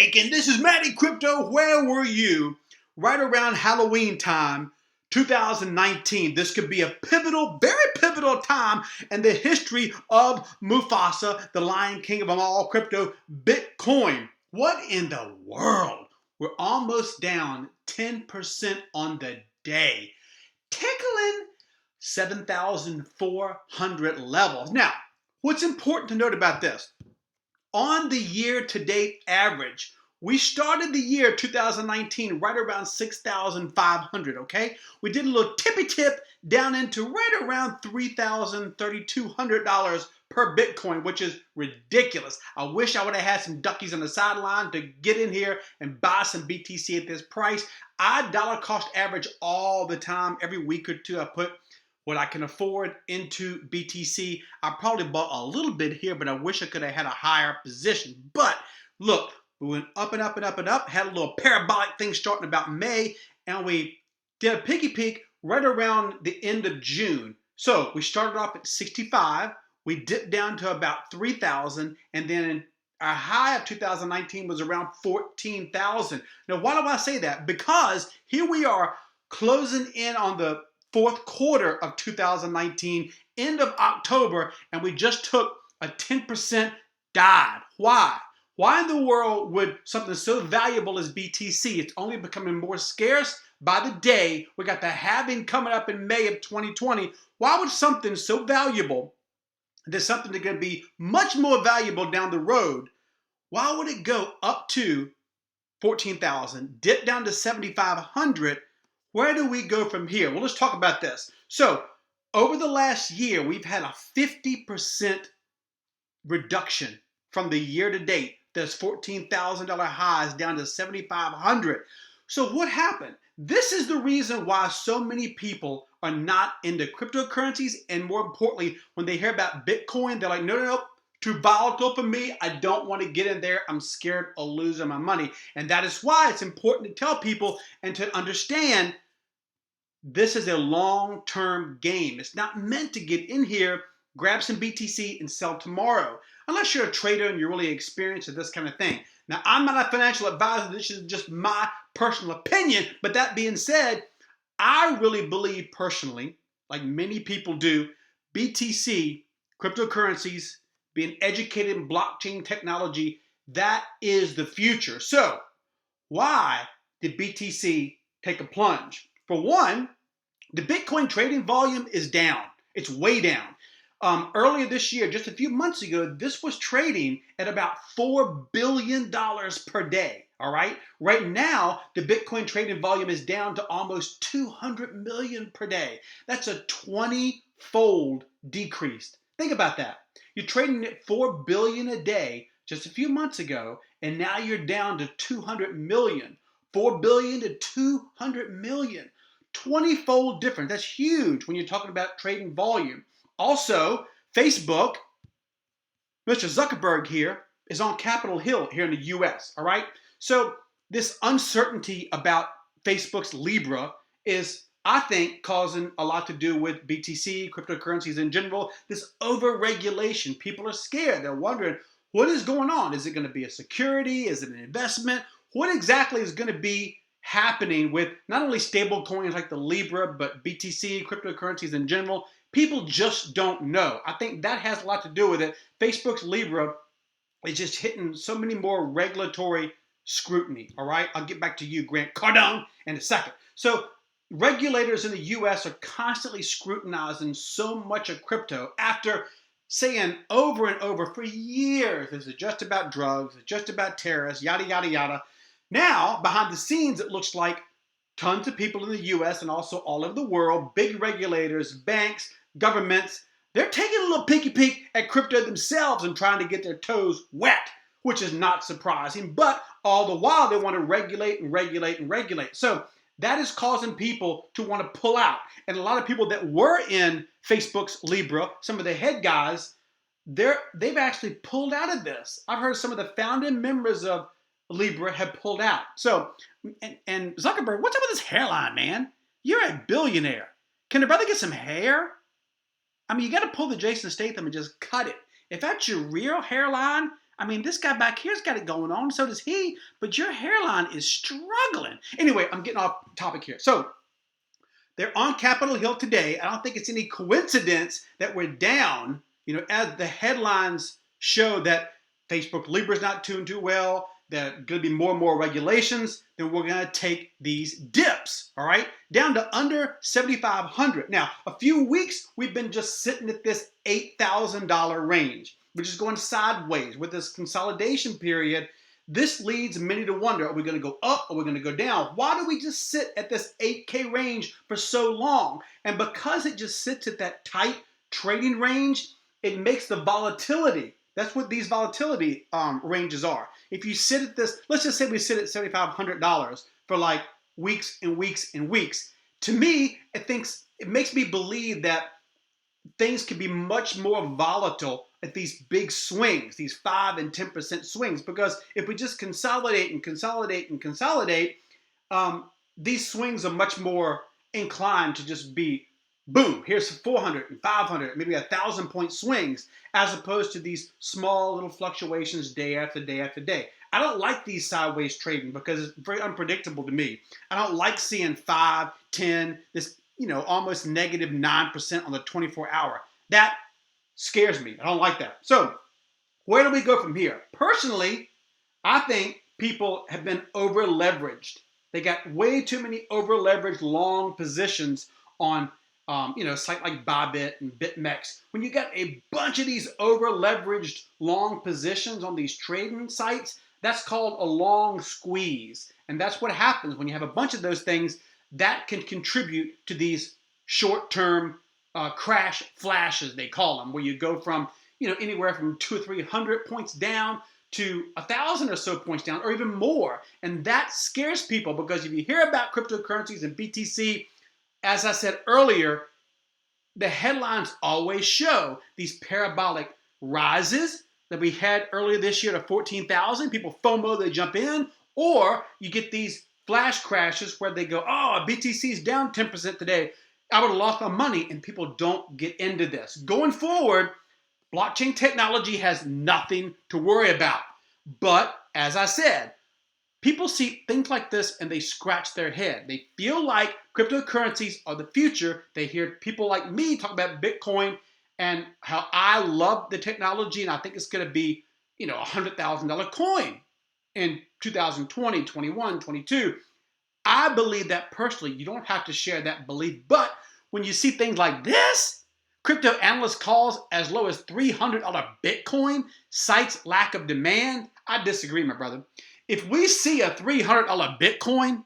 shaking. This is Matty Crypto. Where were you right around Halloween time, 2019? This could be a pivotal, very pivotal time in the history of Mufasa, the Lion King of them all, crypto, Bitcoin. What in the world? We're almost down 10% on the day, tickling 7,400 levels. Now, what's important to note about this? On the year-to-date average, we started the year 2019 right around 6,500, okay? We did a little tippy-tip down into right around $3,000, $3,200 per Bitcoin, which is ridiculous. I wish I would have had some duckies on the sideline to get in here and buy some BTC at this price. I dollar cost average all the time. Every week or two, I put what I can afford into BTC. I probably bought a little bit here, but I wish I could have had a higher position. But look, we went up and up and up and up, had a little parabolic thing starting about May, and we did a piggy peek right around the end of June. So we started off at 65, we dipped down to about 3,000, and then our high of 2019 was around 14,000. Now, why do I say that? Because here we are closing in on the fourth quarter of 2019, end of October, and we just took a 10% dive. Why? Why in the world would something so valuable as BTC, it's only becoming more scarce by the day, we got the halving coming up in May of 2020, why would something so valuable, there's something that's going to be much more valuable down the road, why would it go up to 14,000, dip down to 7,500, where do we go from here? Well, let's talk about this. So, over the last year, we've had a 50% reduction from the year to date. There's $14,000 highs down to 7,500. So what happened? This is the reason why so many people are not into cryptocurrencies, and more importantly, when they hear about Bitcoin, they're like, no, too volatile for me. I don't want to get in there. I'm scared of losing my money. And that is why it's important to tell people and to understand this is a long-term game. It's not meant to get in here, grab some BTC, and sell tomorrow. Unless you're a trader and you're really experienced at this kind of thing. Now, I'm not a financial advisor. This is just my personal opinion. But that being said, I really believe personally, like many people do, BTC, cryptocurrencies, being educated in blockchain technology, that is the future. So, why did BTC take a plunge? For one, the Bitcoin trading volume is down. It's way down. Earlier this year, just a few months ago, this was trading at about $4 billion per day. All right. Right now, the Bitcoin trading volume is down to almost 200 million per day. That's a 20-fold decrease. Think about that. You're trading at 4 billion a day just a few months ago, and now you're down to 200 million. 4 billion to 200 million. 20-fold difference. That's huge when you're talking about trading volume. Also, Facebook, Mr. Zuckerberg here, is on Capitol Hill here in the US, all right? So this uncertainty about Facebook's Libra is, I think, causing a lot to do with BTC, cryptocurrencies in general, this over-regulation. People are scared. They're wondering, what is going on? Is it going to be a security? Is it an investment? What exactly is going to be happening with not only stable coins like the Libra, but BTC, cryptocurrencies in general? People just don't know. I think that has a lot to do with it. Facebook's Libra is just hitting so many more regulatory scrutiny, all right? I'll get back to you, Grant Cardone, in a second. So regulators in the U.S. are constantly scrutinizing so much of crypto after saying over and over for years, this is just about drugs, it's just about terrorists, yada, yada, yada. Now, behind the scenes, it looks like tons of people in the U.S. and also all over the world, big regulators, banks, governments, they're taking a little peeky peek at crypto themselves and trying to get their toes wet, which is not surprising. But all the while, they want to regulate and regulate and regulate. So that is causing people to want to pull out. And a lot of people that were in Facebook's Libra, some of the head guys, they've actually pulled out of this. I've heard some of the founding members of Libra have pulled out. So, and Zuckerberg, what's up with this hairline, man? You're a billionaire. Can the brother get some hair? I mean, you got to pull the Jason Statham and just cut it. If that's your real hairline, I mean, this guy back here's got it going on, so does he, but your hairline is struggling. Anyway, I'm getting off topic here. So they're on Capitol Hill today. I don't think it's any coincidence that we're down, as the headlines show that Facebook Libra's not doing too well, there are going to be more and more regulations, then we're going to take these dips, all right, down to under 7,500. Now, a few weeks, we've been just sitting at this $8,000 range, which is going sideways. With this consolidation period, this leads many to wonder, are we going to go up or are we going to go down? Why do we just sit at this 8K range for so long? And because it just sits at that tight trading range, it makes the volatility. That's what these volatility ranges are. If you sit at this, let's just say we sit at $7,500 for like weeks and weeks and weeks. To me, it makes me believe that things can be much more volatile at these big swings, these 5 and 10% swings, because if we just consolidate and consolidate and consolidate, these swings are much more inclined to just be boom, here's 400 and 500, maybe 1,000 point swings, as opposed to these small little fluctuations day after day after day. I don't like these sideways trading because it's very unpredictable to me. I don't like seeing 5, 10, this almost negative 9% on the 24-hour. That scares me. I don't like that. So where do we go from here? Personally, I think people have been over leveraged. They got way too many over leveraged long positions on a site like Bybit and BitMEX. When you got a bunch of these over leveraged long positions on these trading sites, that's called a long squeeze. And that's what happens when you have a bunch of those things that can contribute to these short-term crash flashes, they call them, where you go from anywhere from 200 or 300 points down to 1,000 or so points down, or even more. And that scares people because if you hear about cryptocurrencies and BTC, as I said earlier, the headlines always show these parabolic rises that we had earlier this year to 14,000. People FOMO, they jump in, or you get these flash crashes where they go, oh, BTC is down 10% today. I would have lost my money, and people don't get into this. Going forward, blockchain technology has nothing to worry about. But as I said, people see things like this and they scratch their head. They feel like cryptocurrencies are the future. They hear people like me talk about Bitcoin and how I love the technology and I think it's going to be, a $100,000 coin in 2020, 21, 22. I believe that personally. You don't have to share that belief. But when you see things like this, crypto analyst calls as low as $300 Bitcoin cites lack of demand. I disagree, my brother. If we see a $300 Bitcoin,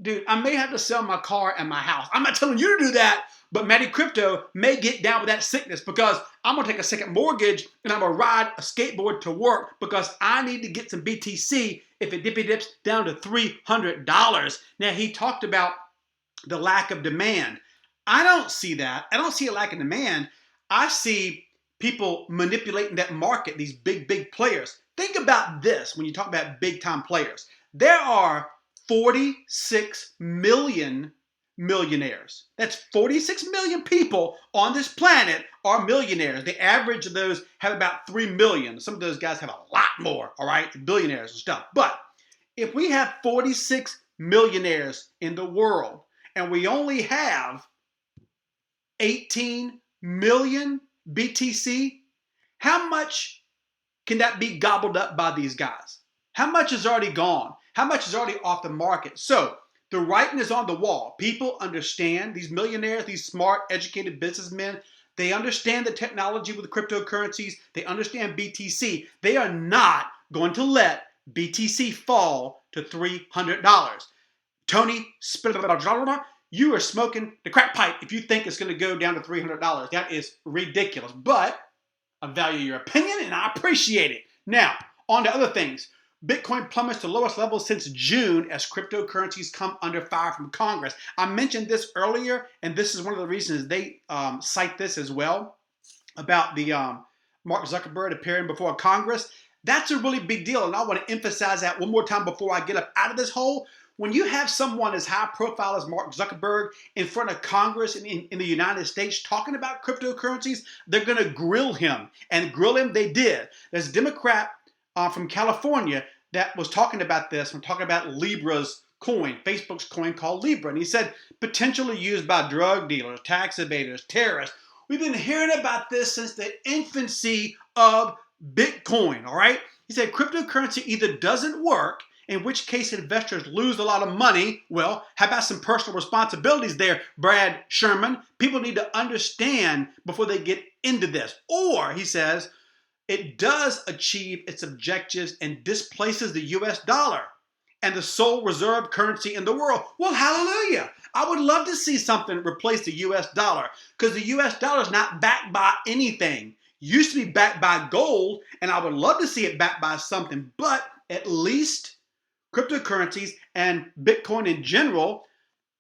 dude, I may have to sell my car and my house. I'm not telling you to do that, but Matty Crypto may get down with that sickness because I'm going to take a second mortgage and I'm going to ride a skateboard to work because I need to get some BTC if it dips down to $300. Now, he talked about the lack of demand. I don't see that. I don't see a lack of demand. I see people manipulating that market, these big players. Think about this when you talk about big-time players. There are 46 million millionaires. That's 46 million people on this planet are millionaires. The average of those have about 3 million. Some of those guys have a lot more, all right, billionaires and stuff. But if we have 46 millionaires in the world and we only have 18 million BTC, how much can that be gobbled up by these guys? How much is already gone? How much is already off the market? So the writing is on the wall. People understand, these millionaires, these smart, educated businessmen, they understand the technology with cryptocurrencies. They understand BTC. They are not going to let BTC fall to $300. Tony, you are smoking the crack pipe if you think it's going to go down to $300. That is ridiculous. But I value your opinion and I appreciate it. Now, on to other things. Bitcoin plummets to lowest levels since June as cryptocurrencies come under fire from Congress. I mentioned this earlier, and this is one of the reasons they cite this as well about the Mark Zuckerberg appearing before Congress. That's a really big deal, and I want to emphasize that one more time before I get up out of this hole. when you have someone as high profile as Mark Zuckerberg in front of Congress in the United States talking about cryptocurrencies, they're going to grill him. And grill him they did. There's a Democrat from California that was talking about this, and talking about Libra's coin, Facebook's coin called Libra. And he said, potentially used by drug dealers, tax evaders, terrorists. We've been hearing about this since the infancy of Bitcoin, all right? He said cryptocurrency either doesn't work, in which case investors lose a lot of money. Well, how about some personal responsibilities there, Brad Sherman? People need to understand before they get into this. Or, he says, it does achieve its objectives and displaces the US dollar and the sole reserve currency in the world. Well, hallelujah. I would love to see something replace the US dollar, because the US dollar is not backed by anything. Used to be backed by gold, and I would love to see it backed by something, but at least cryptocurrencies and Bitcoin in general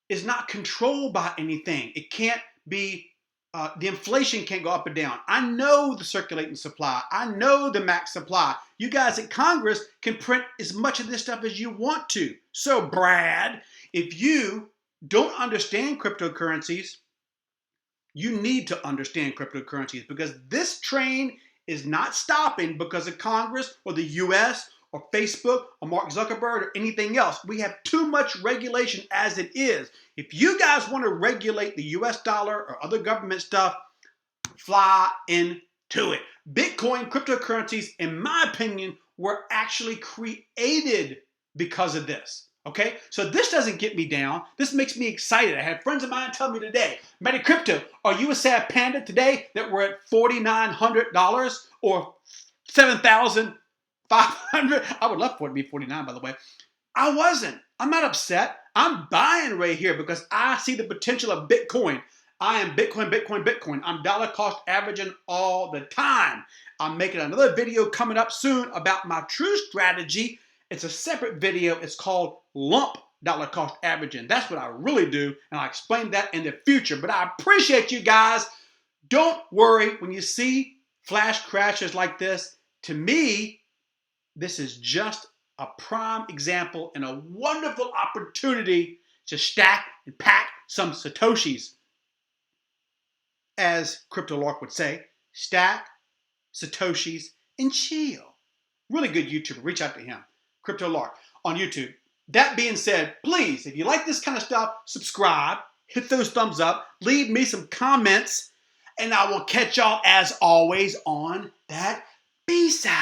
is not controlled by anything. It can't be, the inflation can't go up or down. I know the circulating supply. I know the max supply. You guys at Congress can print as much of this stuff as you want to. So, Brad, if you don't understand cryptocurrencies, you need to understand cryptocurrencies, because this train is not stopping because of Congress or the US or Facebook or Mark Zuckerberg or anything else. We have too much regulation as it is. If you guys want to regulate the US dollar or other government stuff, fly into it. Bitcoin, cryptocurrencies, in my opinion, were actually created because of this. Okay, so this doesn't get me down. This makes me excited. I had friends of mine tell me today, Matty Crypto, are you a sad panda today that we're at $4,900 or $7,500? I would love for it to be 49, by the way. I wasn't. I'm not upset. I'm buying right here because I see the potential of Bitcoin. I am Bitcoin, Bitcoin, Bitcoin. I'm dollar cost averaging all the time. I'm making another video coming up soon about my true strategy. It's a separate video. It's called lump dollar cost averaging. That's what I really do, and I'll explain that in the future. But I appreciate you guys. Don't worry when you see flash crashes like this. To me, this is just a prime example and a wonderful opportunity to stack and pack some Satoshis. As Crypto Lark would say, stack Satoshis and chill. Really good YouTuber. Reach out to him. Crypto Lark on YouTube. That being said, please, if you like this kind of stuff, subscribe, hit those thumbs up, leave me some comments, and I will catch y'all as always on that B-side.